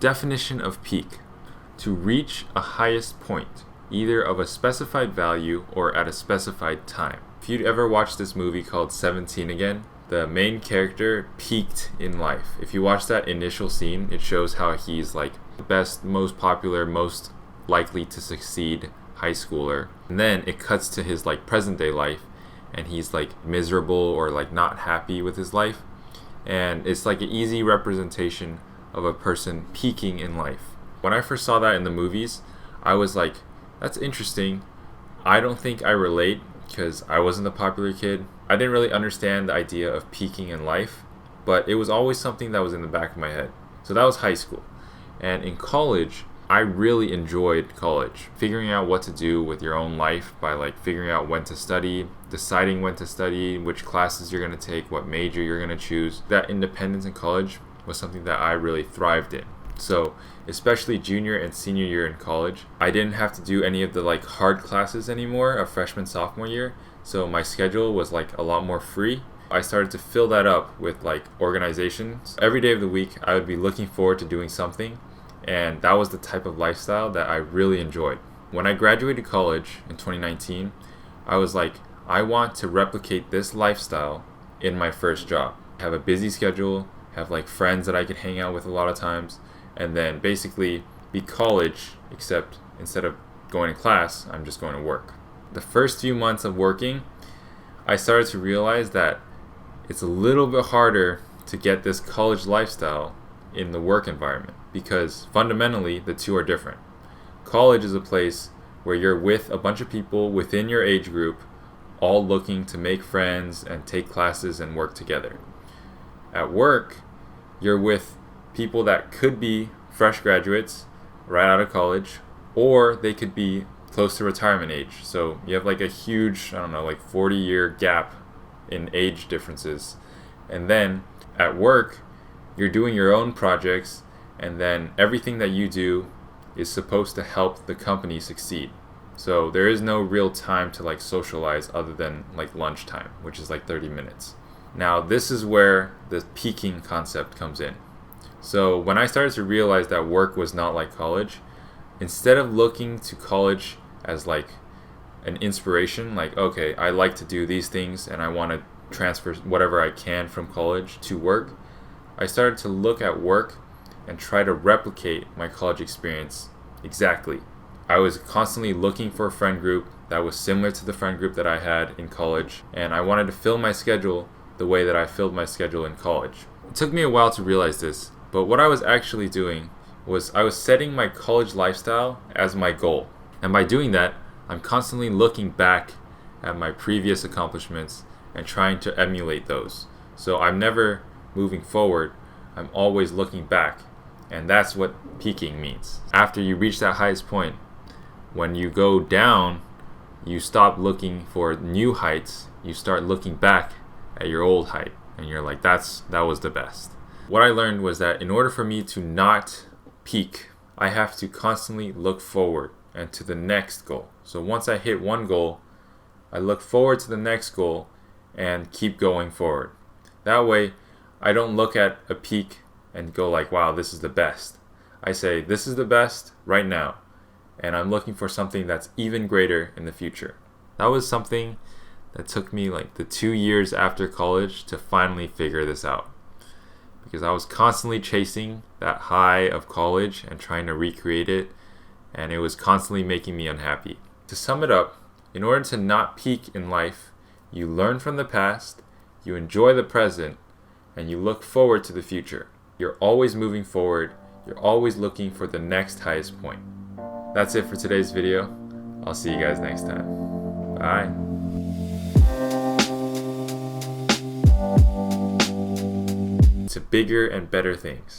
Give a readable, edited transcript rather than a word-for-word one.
Definition of peak: to reach a highest point, either of a specified value or at a specified time. If you'd ever watched this movie called 17 Again, the main character peaked in life. If you watch that initial scene, it shows how he's like the best, most popular, most likely to succeed high schooler. And then it cuts to his like present day life, and he's like miserable or like not happy with his life. And it's like an easy representation of a person peaking in life. When I first saw that in the movies, I was like, that's interesting. I don't think I relate because I wasn't the popular kid. I didn't really understand the idea of peaking in life, but it was always something that was in the back of my head. So that was high school. And in college, I really enjoyed college. Figuring out what to do with your own life by like figuring out when to study, deciding when to study, which classes you're going to take, what major you're going to choose. That independence in college was something that I really thrived in. So especially junior and senior year in college, I didn't have to do any of the like hard classes anymore of freshman, sophomore year. So my schedule was like a lot more free. I started to fill that up with like organizations. Every day of the week, I would be looking forward to doing something. And that was the type of lifestyle that I really enjoyed. When I graduated college in 2019, I was like, I want to replicate this lifestyle in my first job. Have a busy schedule, have like friends that I could hang out with a lot of times, and then basically be college, except instead of going to class, I'm just going to work. The first few months of working, I started to realize that it's a little bit harder to get this college lifestyle in the work environment because fundamentally the two are different. College is a place where you're with a bunch of people within your age group, all looking to make friends and take classes and work together. At work, you're with people that could be fresh graduates right out of college, or they could be close to retirement age. So you have like a huge, 40-year gap in age differences. And then at work, you're doing your own projects, and then everything that you do is supposed to help the company succeed. So there is no real time to like socialize other than like lunchtime, which is like 30 minutes. Now this is where the peaking concept comes in. So when I started to realize that work was not like college, instead of looking to college as like an inspiration, like, okay, I like to do these things and I want to transfer whatever I can from college to work, I started to look at work and try to replicate my college experience exactly. I was constantly looking for a friend group that was similar to the friend group that I had in college, and I wanted to fill my schedule the way that I filled my schedule in college. It took me a while to realize this, but what I was actually doing was I was setting my college lifestyle as my goal. And by doing that, I'm constantly looking back at my previous accomplishments and trying to emulate those. So I'm never moving forward, I'm always looking back. And that's what peaking means. After you reach that highest point, when you go down, you stop looking for new heights, you start looking back at your old height. And you're like, that was the best. What I learned was that in order for me to not peak, I have to constantly look forward and to the next goal. So once I hit one goal, I look forward to the next goal and keep going forward. That way, I don't look at a peak and go like, wow, this is the best. I say, this is the best right now, and I'm looking for something that's even greater in the future. That was something that took me like the 2 years after college to finally figure this out. Because I was constantly chasing that high of college and trying to recreate it, and it was constantly making me unhappy. To sum it up, in order to not peak in life, you learn from the past, you enjoy the present, and you look forward to the future. You're always moving forward, you're always looking for the next highest point. That's it for today's video. I'll see you guys next time. Bye. To bigger and better things.